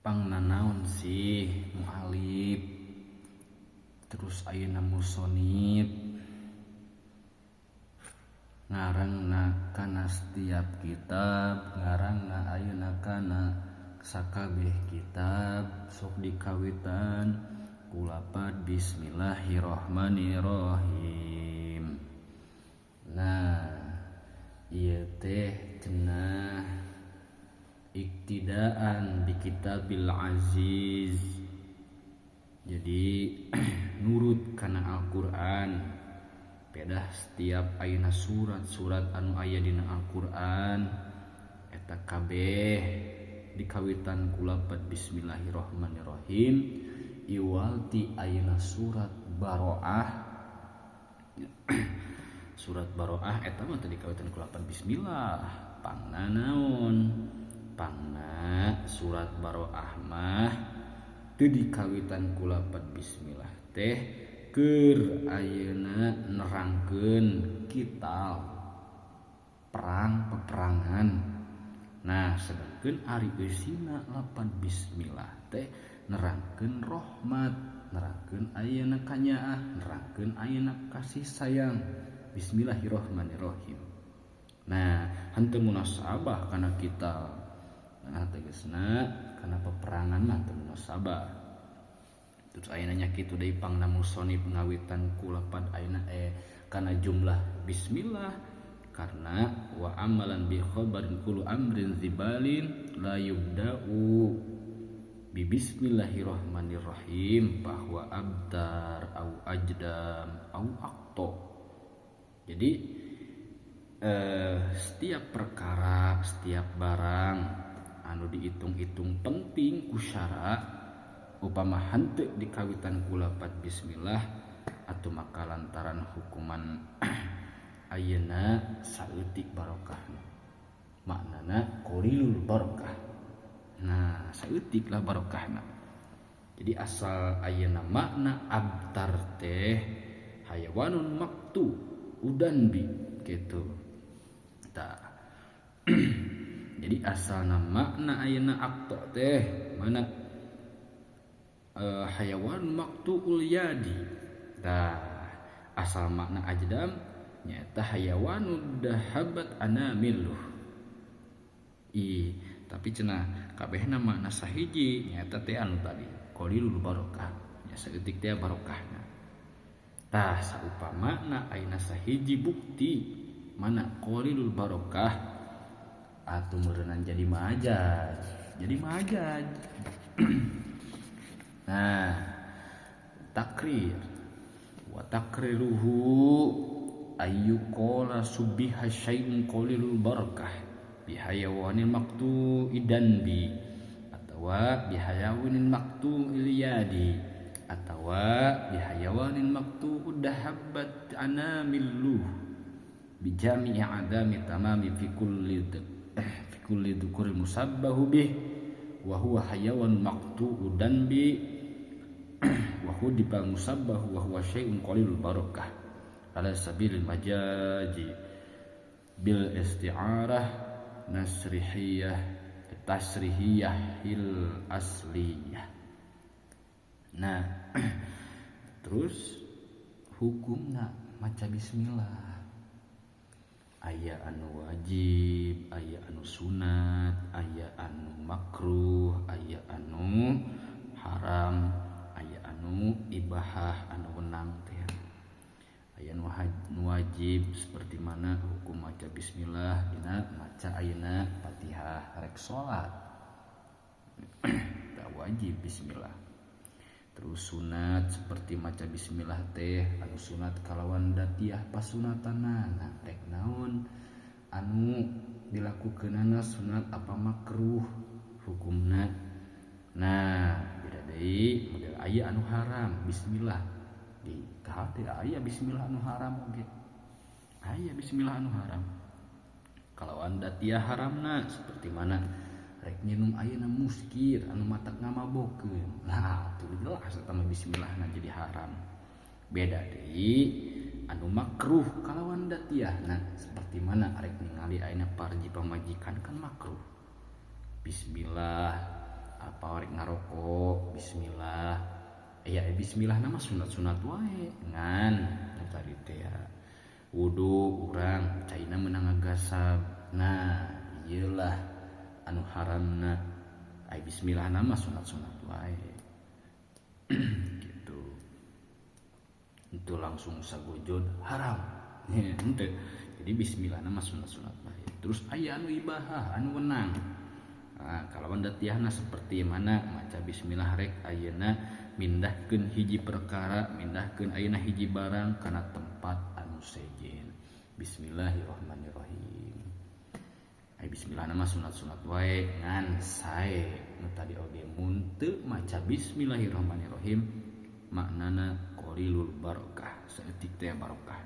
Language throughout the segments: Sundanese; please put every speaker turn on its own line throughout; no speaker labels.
Pangnanaon sih mu'alif terus ayeuna musonib ngarangna kana setiap kitab, ngarangna ayeuna kana sakabeh kitab sok dikawitan ku lapad bismillahirrahmanirrahim. Nah ieu teh cenah iktidaan bi kitabil aziz, jadi nurut kana Al-Qur'an. Pedah setiap ayeuna surat-surat anu aya dina Al-Qur'an eta kabeh dikawitan ku lapad bismillahirrahmanirrahim. Iwalti ayeuna surat Baroah surat Baroah eta mah teh dikawitan ku lapad bismillah. Pangna naon? Pangna surat Baroah mah teu dikawitan ku lapad bismillah teh keur ayeuna nerangkeun kital perang peperangan. Nah sedangkeun ari eusina lapad bismillah teh nerangkeun rahmat, nerangkeun ayeuna kanyaah, nerangkeun ayeuna kasih sayang. Bismillahirrahmanirrahim. Nah henteu munasabah kana kital, nah tegasna kana peperangan mah teu munasabah. Terus ayeuna nya kitu deui pangna musonib ngawitan ku lapad ayeuna kana jumlah bismillah karena wa amalan bi khabarin kullu amrin zibalin la yubda'u bi bismillahirrahmanirrahim bahwa abdar au ajdam au aqto. Jadi setiap perkara, setiap barang anu dihitung-hitung penting ku syara upama henteu dikawitan ku lapad bismillah atuh maka lantaran hukuman ayeuna saeutik barokahna, maknana qalilul barokah. Nah saeutik lah barokahna. Jadi asal ayeuna makna abtar teh hayawanun maktu udan bi kitu tah. Jadi asalna makna ayeuna aqta teh mana hayawan maktuul yadi. Nah asal makna ajdam nyaeta hayawanud dahabat anamiluh. Tapi cenah kabehna makna sahiji nyaeta teh anu tadi qalilul barokah, nya saeutik teh barokahna. Tah saupamana ayeuna sahiji bukti mana qalilul barokah atuh meureunana jadi majaz. Jadi majaz. Nah takrir wa takriruhu ayyuqala subbiha syai'un qalilul barakah bihayawanil maktu idan bi atawa bihayawanil maktu ilyadi atawa bihayawanil maktu udahabbat anamilluh bijami'i adami tamami fi kulli dhukuril musabbahu bih wa huwa hayawan maqtu'udan bi wa hudiba musabbahu wa huwa syai'un qalilul barakah ala sabilil majaji bil isti'arah nasrihiyah tasrihiyahil asliyah. Nah terus hukumna maca bismillah aya anu wajib, aya anu sunat, aya anu makruh, aya anu haram, aya anu ibahah anu wenang teh. Aya nu wajib seperti mana hukum maca bismillah dina maca ayeuna Fatihah rek salat. Tah wajib bismillah. Terus sunat seperti maca bismillah teh anu sunat kalawan datiyah pasunatanna. Nah rek naon anu dilakukeunana sunat apa makruh hukumna. Nah beda deui model aya anu haram bismillah di kahati aya bismillah anu haram oge. Aya bismillah anu haram kalawan datiyah haramna seperti mana rek nginum ayeuna muskir anu matak ngamabokeun. Nah tuh jelas eta mah bismillahna jadi haram. Beda deui anu makruh kalawan datiyahna seperti mana rek ningali ayeuna parji pamajikan kan makruh. Bismillah apa rek ngarokok bismillah bismillah nama sunat-sunat wae ngan tadi teh ya wudu urang caina meunang ngagasab nah iyalah anu haramna bismillah nama sunat-sunat wae gitu itu langsung sagojod haram henteu jadi bismillah nama sunat-sunat wae terus aya anu ibahah anu wenang. Nah, kalau anda tiahna seperti mana maca bismillah rek ayeuna mindahkeun hiji perkara mindahkeun ayeuna hiji barang kana tempat anu sejen bismillahirrahmanirrahim bismillah nama sunat-sunat wae ngan sae nu tadi oge mun teu maca bismillahirrahmanirrahim maknana qalilul barokah saeutik teh barokah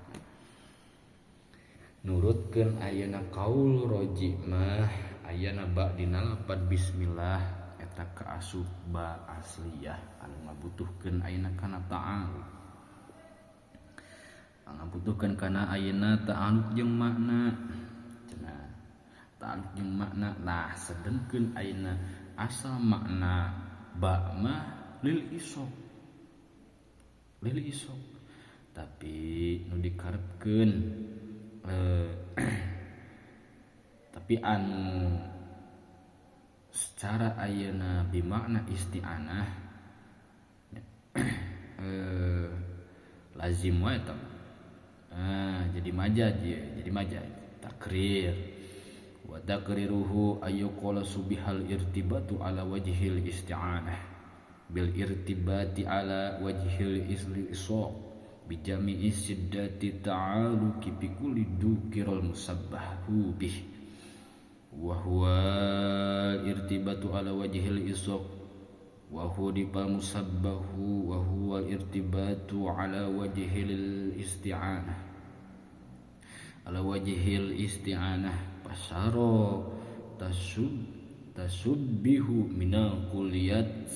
nurutkeun ayeuna qaul roji mah ayana ba dina lapad bismillah eta kaasup ba asliyah anu ngabutuhkeun ayeuna kana ta'alluq ngabutuhkeun kana ayeuna ta'alluq jeung makna cenah ta'alluq jeung makna nah sedengkeun ayeuna asal makna ba mah lil isok tapi nu dikarepkeun tapi anu secara ayeuna bimakna isti'anah lazim wae eta jadi majaz takrir wa takriruhu ayyuqala subihal irtibatu ala wajhil isti'anah bil irtibati ala wajhil isliso bijami'i siddati ta'aluki bi kulli dzikral musabbahu bih wa huwa irtibatu ala wajhil isaq wa huwa dipal musabbahu wa huwa irtibatu ala wajhil isti'anah pasaro tasubbihu minal kulliyat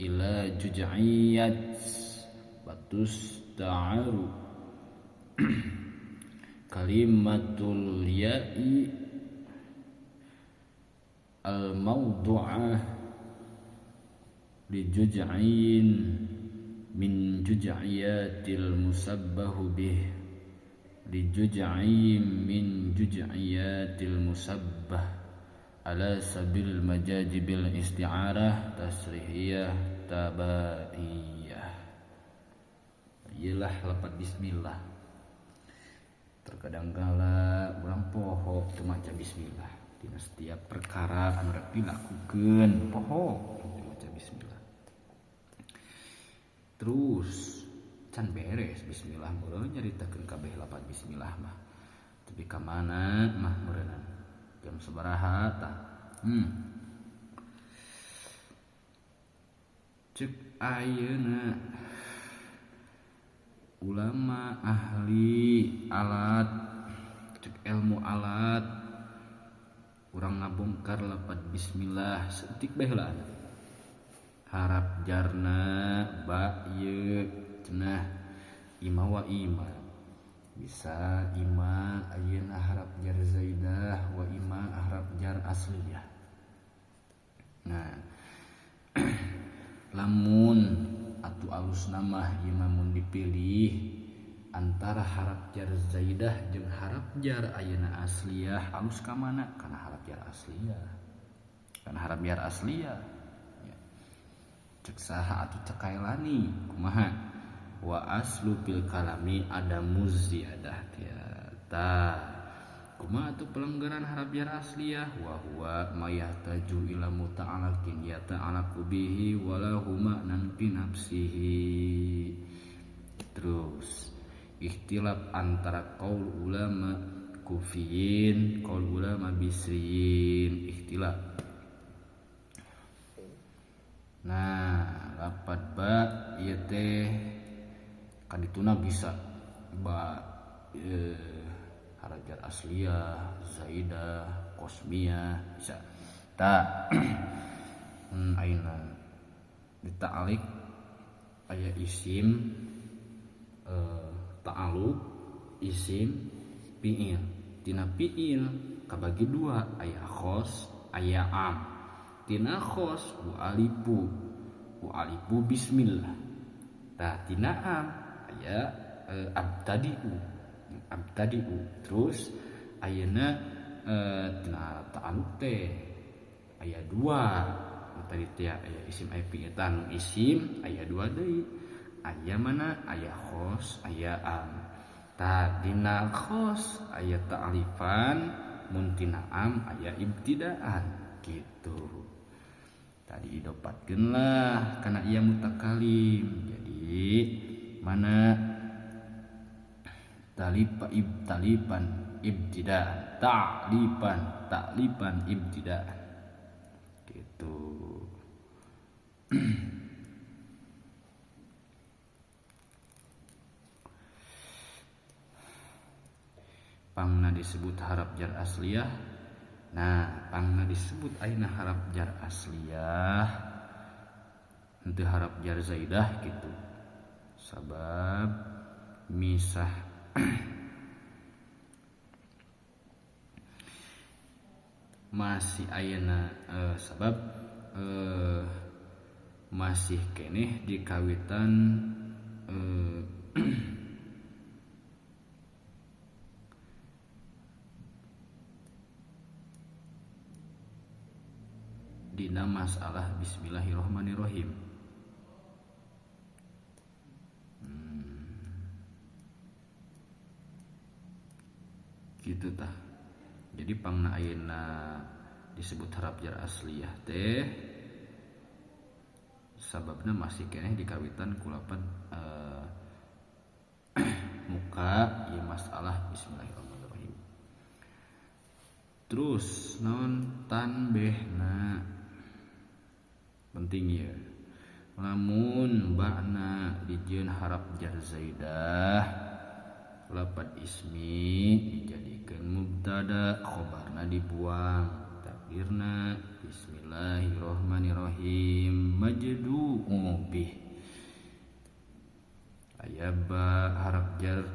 ila juz'iyat batus ta'aru kalimatul ya'i al-mawdu'ah li juz'in min juz'iyatil musabbahu bih li juz'in min juz'iyatil musabbah ala sabil majaji bil isti'arah tasrihiyah tabaiyah. Iyalah lapat bismillah terkadang kala urang poho teu maca bismillah dina setiap perkara anu rek dilakukeun poho teu maca bismillah terus can beres bismillah meureun nyaritakeun kabeh lapat bismillah mah tapi ka mana mah meureunna jam sabaraha tah cek ayeuna ulama ahli alat cek ilmu alat urang ngabongkar lapat bismillah seutik bae lah harap jarna ba ieu cenah ima wa ima bisa ima ayeuna harap jar zaidah wa ima harap jar asliyah. Nah lamun atu alus nama imamun dipilih antara harap jar zaidah jeung harap jar ayeuna asliyah alus ka mana kana harap jar asliyah ya. Cek saha atuh cek kailani kumaha wa aslu fil kalami ada muziyadah ta kumaha atuh pelanggaran harap jar asliyah wa huwa mayahtaju ila muta'alakin ya ta'alaku bihi wala huma nan fi nafsihi. Terus ikhtilaf antara qaul ulama kufiyin qaul ulama bisriyin ikhtilaf. Nah lapat ba ieu teh kadituna bisa ba harajar asliyah, zaidah, kosmiyah bisa ta aina dita'alik aya isim ta'alluq isim fi'il tina fi'il kabagi dua aya khos aya am tina khos u alifu bismillah. Tah tina am aya abtadiu terus ayeuna tina ta'alluq teh aya dua. Tadi teh aya isim aya fi'il isim aya dua deui, aya mana aya khos aya am. Tah dina khos aya ta'rifan, mun tina am aya ibtidaan gitu. Tadi idopatkeun lah kana ieu mutakalim. Jadi mana talifan ibtidaan, ta'lifan ibtidaan gitu. Pangna disebut harap jar asliyah. Nah, pangna disebut aina harap jar asliyah henteu harap jar zaidah gitu. Sabab misah masih ayeuna sabab masih keneh dikawitan dina masalah bismillahirrahmanirrahim. Gitu tah. Jadi pangna ayeuna disebut harap jar asliyah teh sababna masih keneh dikawitan ku lapan muka ieu masalah bismillahirrahmanirrahim. Terus naon tanbihna penting ya. Lamun ba'na dijieun harap jar zaidah lapan ismi dijadikeun mubtada, khobarna dibuang, takdirna bismillahirrahmanirrahim majdu'u bih. Aya ba harap jar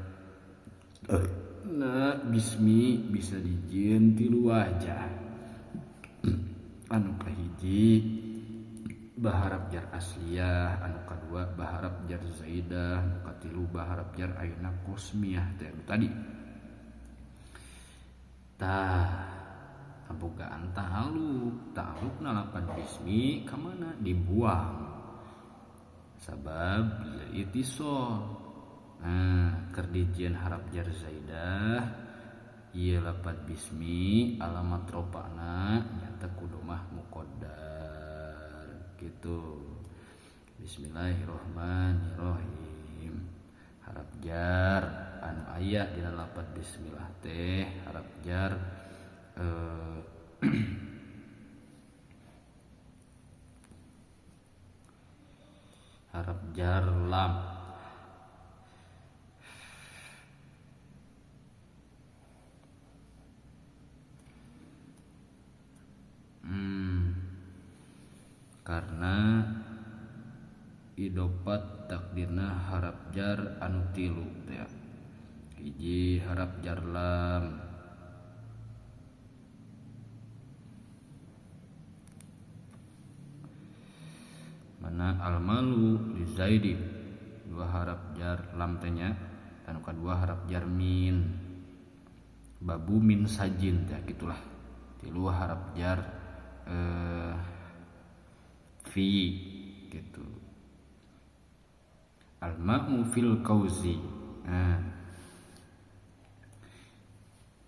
na bismi bisa dijieun tilu wajah. Anu kahiji baharap jar asliyah, anu kadua baharap jar zaidah, anu katilu baharap jar ayeuna qosmiyah teh tadi. Tah bogaan ta'alluqna lapan bismi ka mana dibuang sabab itisol. Nah keur dijieun harap jar zaidah ieu lapan bismi alamat rofa'na nyata kudu mah muqaddar gitu. Bismillahirrahmanirrahim. Harap jar anu aya dina lapan bismillah teh harap jar harap jar lam. Karena idopat takdirna harap jar anu tilu teh. Hiji harap jar lam, mana almalu li zaidin, dua harap jar lam teh nya, anu kadua harap jar min, babu min sajin teh gitulah. Tilu harap jar fi gitu. Al-ma'u fil kauzi. Nah.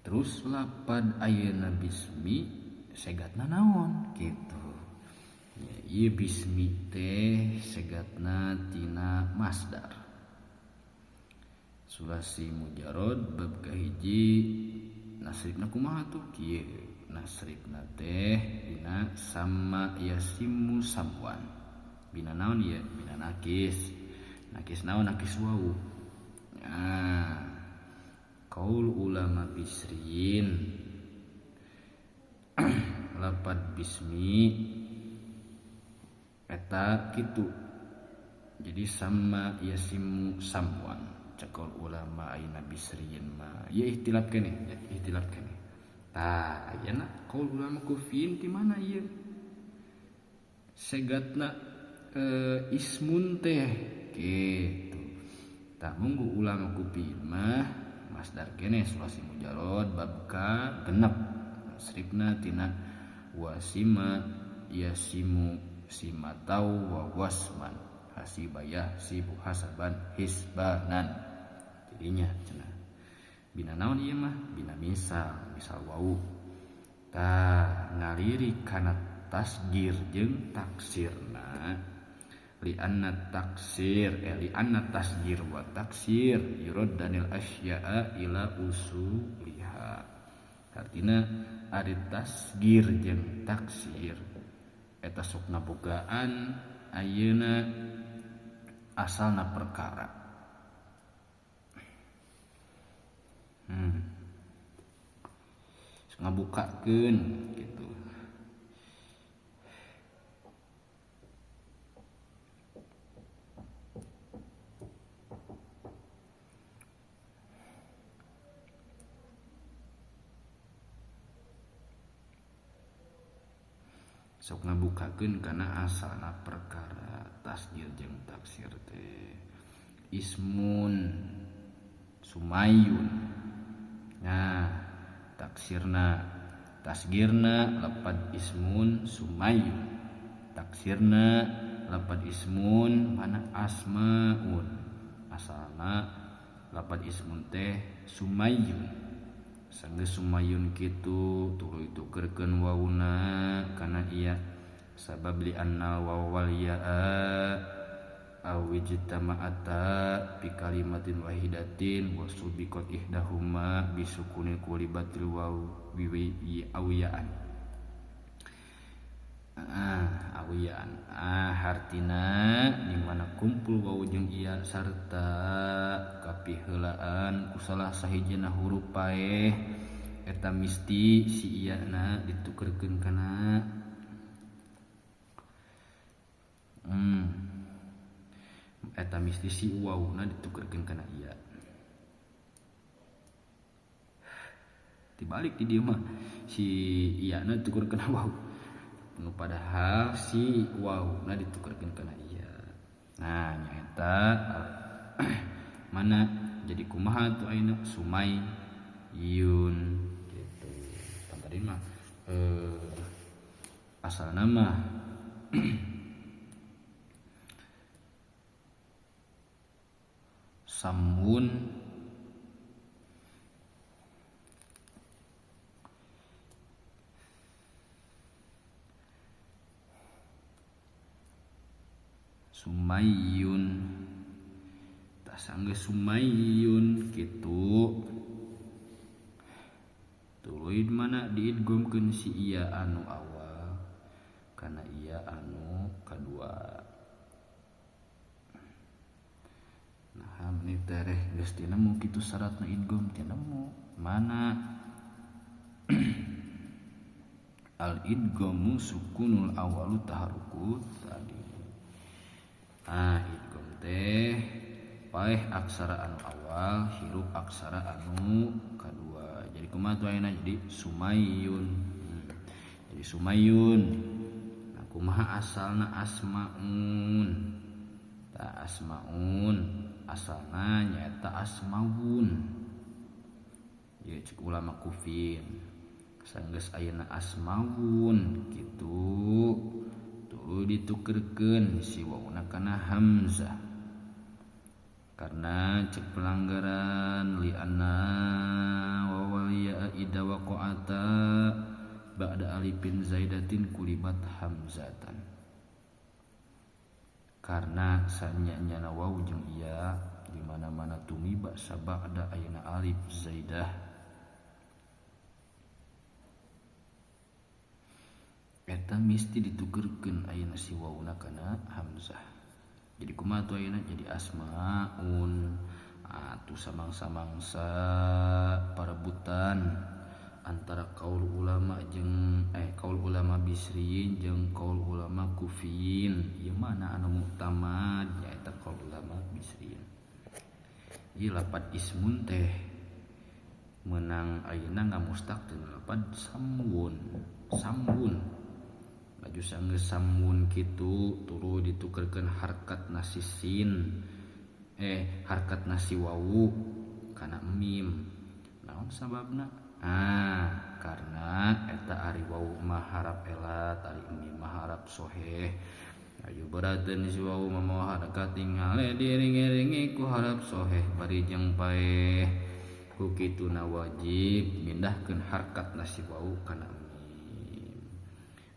Terus lapad ayeuna bismi segatna naon gitu. Ya, ieu bismi teh segatna tina masdar. Sulasi mujarrad bab kahiji nasribna kumaha tuh kieu. Nasribna teh dina sama yasimu samwan. Bina naon ieu? Bina nakis. Nakis naon? Nakis wau. Nah, qaul ulama bisrin lapad bismi eta kitu. Jadi sama yasimu samwan. Cakul ulama aina bisrin ma. Ya ihtilaf keneh, Tah ayeuna qaul ulama kufiin di mana ieu? segatna ismun teh gitu. Tak munggu ulama kupi mah masdar kene sulasi mujarod bab ka genep sripna tina wasima yasimu simatau wa wasman hasibayah sibu hasaban hisbanan jadinya cenah bina naon ieu mah bina misal wau tah ngaliri kana tasgir jeung taksirna li anna tasgir wa taksir yuraddanil asya'a ila usuliha artina ari tasgir jeung taksir eta sok ngabogaan ayeuna asalna perkara sok ngabukakeun gitu. Sok ngabukakeun kana asalna perkara tasgir jeung taksir teh ismun sumayun nah taksirna tasgirna lapad ismun sumayun taksirna lapad ismun mana asmaun asalna lapad ismun teh sumayun sanggeus sumayun kitu tuluy tukerkeun wauna kana ieu sabab li anna wawal ya'a awijtama'ata bi kalimatin wahidatin wa subiqat ihdahuma bi sukunil kulibatil waw wi awiyaan awiyaan hartina di mana kumpul waw jeung ieu sarta kapiheulaan ku salah sahijina huruf paeh eta misti si ieu na ditukerkeun kana eta misti si waw na ditukerkeun kana ieu dibalik di dieu mah si ieu na ditukerkeun kana waw padahal si waw na ditukerkeun kana ieu nah nyaeta mana jadi kumaha tuh ayeuna sumay yun gitu kan tadi mah asalna mah samun sumayun tak sanggeus sumayun kitu tuluy mana diidghamkeun si ieu anu awal kana ieu anu kadua nah meni tereh geus teu nemu kitu syaratna idgham teu nemu mana al idghamu sukunul awalu taharukut tadi idgham teh paeh aksara anu awal hirup aksara anu kadua jadi kumaha tuh ayeuna jadi sumayun jadi sumayun nah kumaha asalna asmaun ta asmaun asalna nyaeta asmaun jadi cek ulama kufin sanggeus ayeuna asmaun kitu tuluy ditukerkeun si wawna kana hamzah karena cek pelanggaran li anna wawal ya ida waqa'ata ba'da alifin zaidatin kulibat hamzatan karena sanyanya waw jeung iya di mana-mana tumiba sabada ayeuna alif zaidah eta misti ditukerkeun ayeuna si wawna kana hamzah jadi kumaha tuh ayeuna jadi asmaun atuh samangsa parebutan antara kaul ulama jeung kaul ulama bisriyin jeung kaul ulama kufiyin ieu mana anu mutamad nyaeta kaul ulama bisriyin ieu lapad ismun teh meunang ayeuna ngamustaq teh lapad samwun laju sanggeus samun kitu tuluy ditukerkeun harkat nasisin harkat nasi wawu kana mim. Naon sababna? Karena eta ari wawu mah harap elat, ari mim mah harap soheh. Ayo berateun si wawu mah harkat tingale diringi-ringi ku harap soheh bari jeung paeh. Ku kituna wajib mindahkeun harkat nasi wawu kana mim.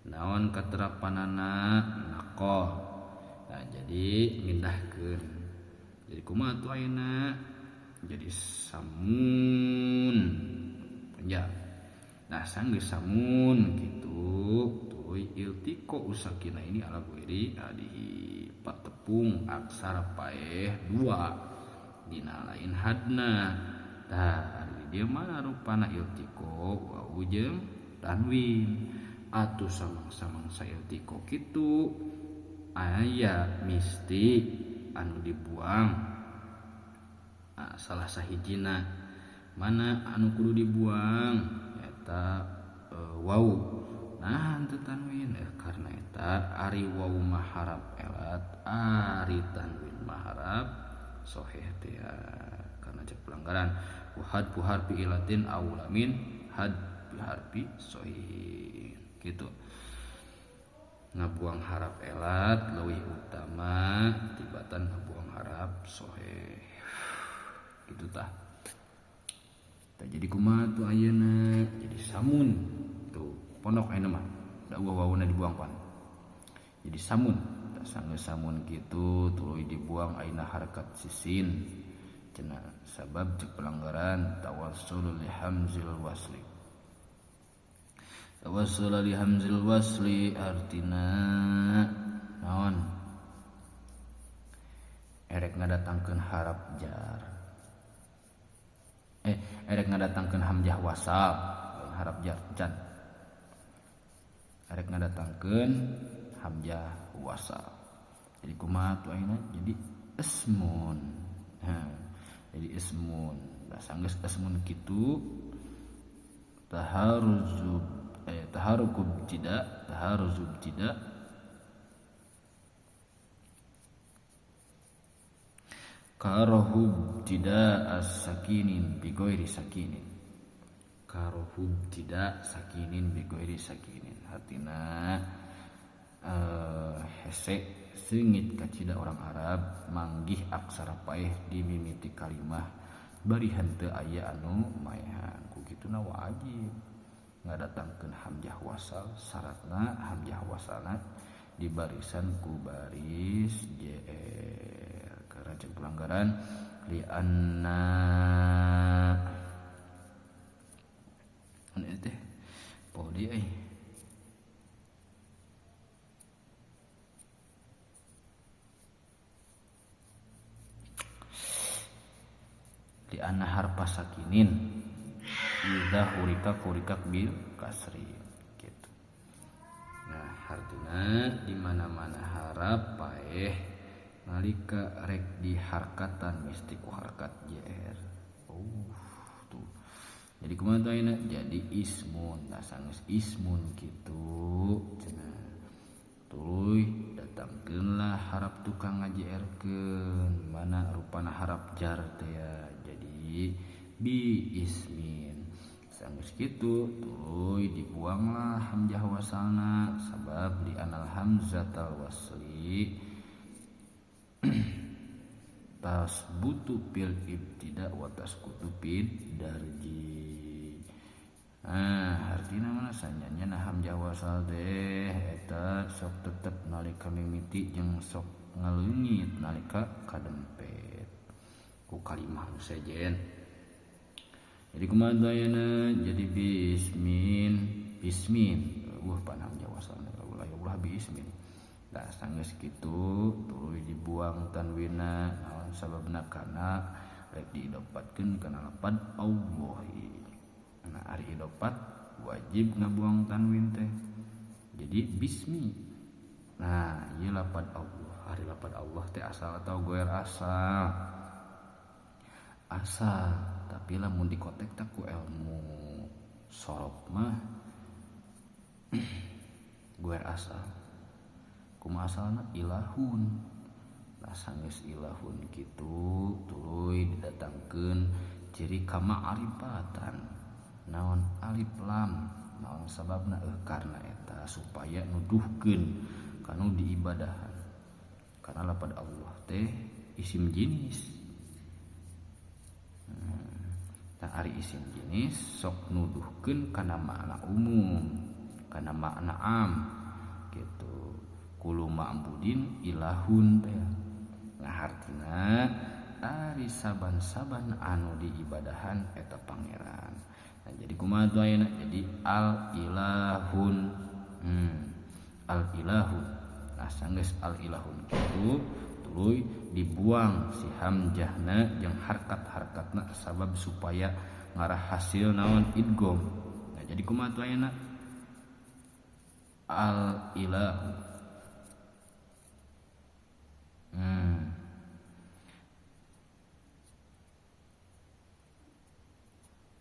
Naon katerapanana? Naqoh. Nah, jadi mindahkeun. Jadi kumaha tuh ayeuna? Jadi samun. Ya. Nah, sanggeus samun kitu tuluy iltiko usakina ini ala guiri di patepung aksara paeh 2 dina lain hadna. Tah ari dieu mah rupana iltiko wawu jeung tanwin. Atuh samang-samang sailtiko kitu aya misti anu dibuang. Salah sahijina mana anu kudu dibuang eta wawu. Nah henteu tanwin karena eta ari wawu mah harap elat, ari tanwin mah harap soheh teh karena cek pelanggaran wahad pu harfi ilatin aulamin had bi harfi sohin gitu. Ngabuang harap elat leuwih utama tibatan ngabuang harap soheh gitu tah. Jadi kumaha tuh ayeuna? Jadi samun tuh pondok ayeuna mah da wawuna dibuang pan. Jadi samun, tah sanggeus samun kitu tuluy dibuang ayeuna harkat sisin cenah sabab cek pelanggaran tawassul li hamzil wasli. Tawassul li hamzil wasli artina naon? Erek ngadatangkeun harap jar. Erek ngadatangkeun hamzah wasal harap jar can. Erek ngadatangkeun hamzah wasal. Jadi kumaha tuh ayeuna? Jadi ismun. Jadi ismun. Da sanggeus ismun kitu taharukub tidak karohub tidak as-sakinin bi ghairi sakinin. Karohub tidak sakinin bi ghairi sakinin. Artina hese seungit ka cida orang Arab manggih aksara paeh di mimiti kalimah bari henteu aya anu maehan. Ku kituna wajib ngadatangkeun hamzah wasal syaratna hamzah wasalna di barisan ku baris jr. Karena cek pelanggaran li anna anu teh poli li anna harfa sakinin idza hurikak bil kasri gitu. Nah, artinya di mana-mana harap paeh nalika rek di harkatan mesti ku harkat jr. Tuh. Jadi kumaha ayeuna? Jadi ismun. Nah, sanggeus ismun kitu cenah. Tuluy datangkeunlah harap tukang ngajrkeun mana rupana harap jar teh ya. Jadi bi ismin. Sanggeus kitu tuluy dibuanglah hamzah wasalna sabab li anal hamzatal wasli tasbutu fil ibtida wa tasqutu fid darji. Artina mana sanjanya hamzah wasal teh eta sok tetep nalika mimiti jeung sok ngaleungit nalika kadempet ku kalimah nu sejen. Jadi kumaha ayeuna? Jadi bismin pan hamzah wasalna ulah bismin. Da sanggeus kitu tuluy dibuang tanwinna naon sababna kana rek diidopatkeun kana lapad Allahi. Nah, ari idopat wajib ngabuang tanwin teh. Jadi bismi. Nah, ieu lapad Allah. Ari lapad Allah teh asal atau goer asal? Asal, tapi lamun dikotek tak ku ilmu sorof mah guer asal kumaha asalna ilahun. Nah sanggeus ilahun kitu tuluy didatangkeun ciri kama'rifatan naon alif lam naon sababna karna eta supaya nuduhkeun kanu diibadahan karena lapad Allah teh isim jenis. Nah ari isim jenis sok nuduhkeun kana makna umum kana makna am gitu. Kulu ma'budin ilahun teh ngahartina ari saban-saban anu diibadahan eta pangeran. Nah jadi kumaha tuh ayeuna jadi al ilahun. Al ilahun. Nah sanggeus al ilahun kitu tuluy dibuang si hamzahna jeung harkat-harkatna sabab supaya ngarah hasil naon idgham. Nah jadi kumaha tuh ayeuna al ilahu.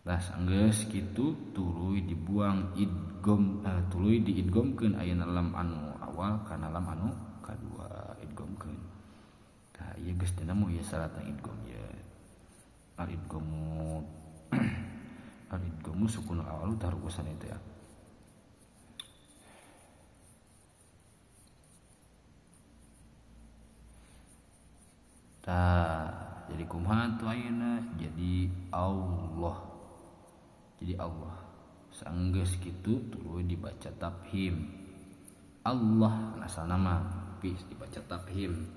Lah sanggeus kitu tuluy dibuang idgham tuluy diidghamkeun ayeuna lam anu awal kana lam anu kadua idghamkeun. Tah ieu geus teh namu ieu syaratna idgham ya. Al idghamu al idghamu sukun awal tarukusan itu ya. Tah jadi kumaha tu ayeuna jadi Allah. Jadi Allah sanggeus kitu tuluy dibaca tafhim Allah asalna mah tapi dibaca tafhim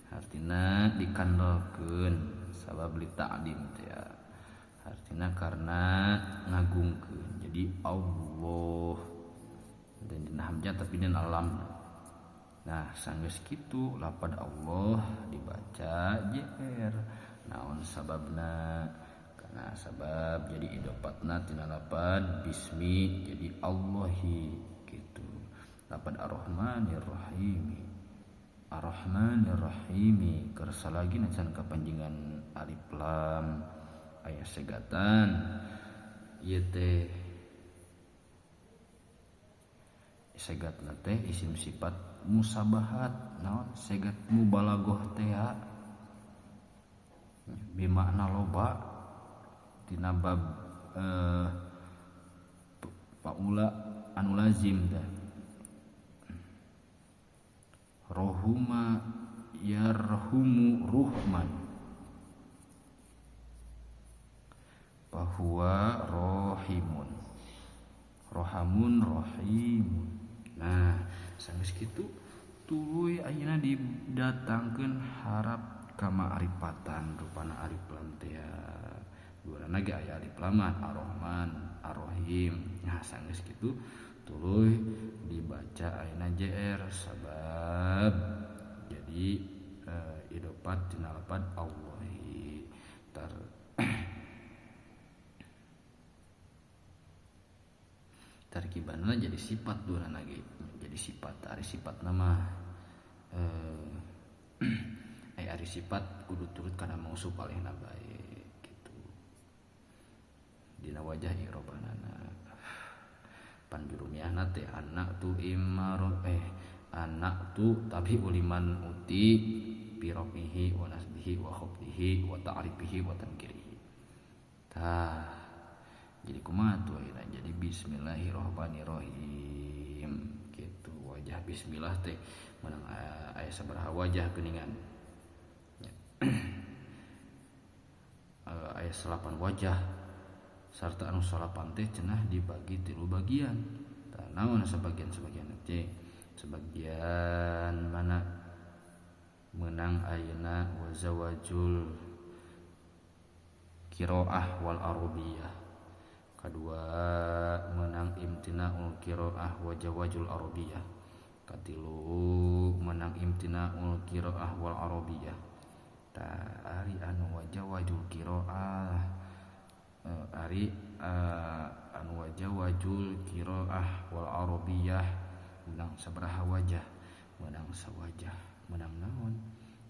artina dikandalkeun sabab li ta'dim teh ya. Artina karena ngagungkeun jadi Allah dan dina hamzah tapi dina lam. Nah sanggeus kitu lapad Allah dibaca JR naon sababna. Nah sabab jadi idopatna tina lapad bismi jadi Allahi gitu. Lapad ar-rahmanir rahimi ar-rahmanir rahimi kersa lagi nacan kapanjingan alif lam aya segatan ieu teh segatna teh isim sifat musabahat naon segat mubalaghah teh bimakna loba tina bab paula anu lazim dah rohuma yarhumu ruhman bahwa rohimun rohamun rohimun. Nah sanggeus kitu tuluy ayeuna didatangkeun harap kama'rifatan rupana alif lam teh duana ge aya alif lam ar-rahman ar-rahim. Nah sanggeus kitu tuluy dibaca ayeuna JR sabab jadi idofat tina lapad Allahi tarkibanna jadi sifat duana ge jadi sifat ari sifat nama ari sifat kudu turut kana mausuf alehna bae gitu dina wajah i'robanana panjurumiahna teh anak tu imaro anak tu tapi uliman uti birobihi wa nasbihi wa khobdihi wa ta'rifihi wa tankirihi. Tah jadi kumaha tuh ayeuna jadi bismillahirrahmanirrahim gitu. Wajah bismillah teh menang aya sabaraha wajah geuningan aya 8 wajah sarta anu 8 teh cenah dibagi 3 bagian. Tah naon sabagian teh sebagian mana menang ayeuna wa zawajul qiraah wal arabiyah. Kadua menang imtina'ul qiraah wa jawazul arabiyah. Katilu menang imtina'ul qiraah wal arabiyah. Ta ari anu wa jawazul qiraah ari anu wa jawazul qiraah wal arabiyah menang sabaraha wajah? Menang sawajah. Menang naon?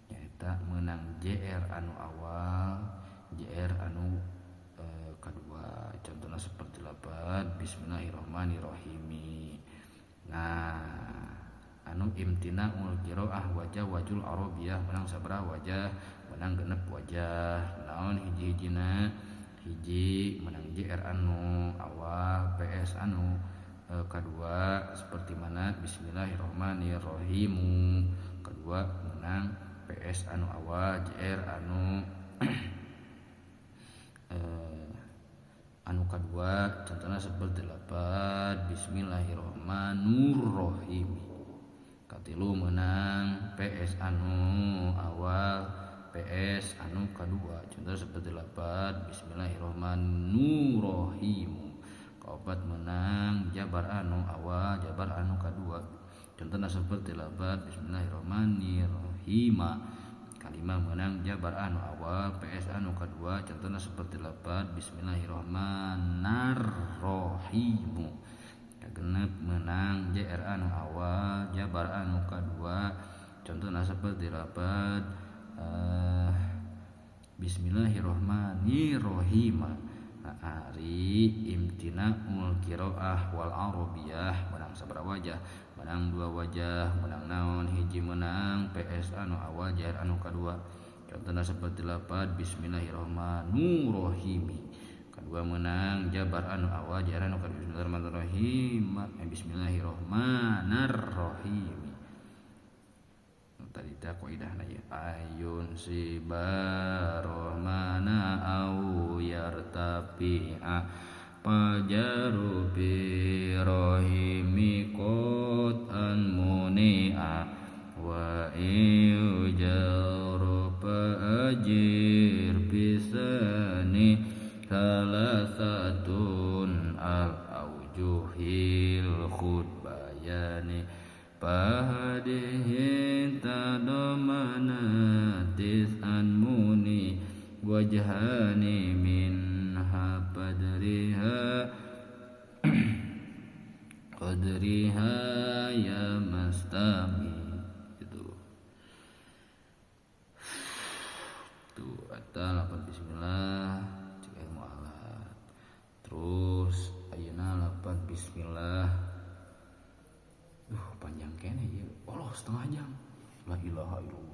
Nyaeta menang JR anu awal, JR anu kedua. Contohnya seperti lapad bismillahirrahmanirrahim. Nah anu imtina ul qiraah wajah wajul arabiyah menang sabaraha wajah menang genep wajah naon hiji-hijina hiji menang JR anu awal PS anu kedua seperti mana bismillahirrahmanirrahim kedua menang PS anu awal JR anu anu kedua contohnya seperti lapan bismillahirrahmanirrahim katilu menang PS anu awal PS anu kedua contoh seperti lapan bismillahirrahmanirrahim kaopat menang jabar anu awal jabar anu kedua contohnya seperti lapan bismillahirrahmanirrahim kalimah menang jabar anu awal PS anu kedua contohnya seperti lapan bismillahirrahmanirrahim kagenep menang JR anu awal jabar anu kedua contohnya seperti lapan bismillahirrahmanirrahim ari imtina'ul qiraah wal arabiyah menang sabaraha wajah menang dua wajah menang naon hiji menang PS anu awal JR anu kedua contohna seperti lapan bismillahirrahmanirrahim kedua menang jabar anu awal JR anu kedua bismillahirrahmanirrahim tadi teh qaidahna ya ayun sibarahmana au yartafi'a pajaru bi rahimi qatan muni'a wa yujaru ajir bisani salasatun al aujuhil khutbayani pahadihin tadomanatis anmuni wajhani minha qadriha ya mastami itu ada lapan bismillah cek ilmu alat terus ayeuna lapan bismillah panjang kene ya Allah setengah jam la ilaha illallah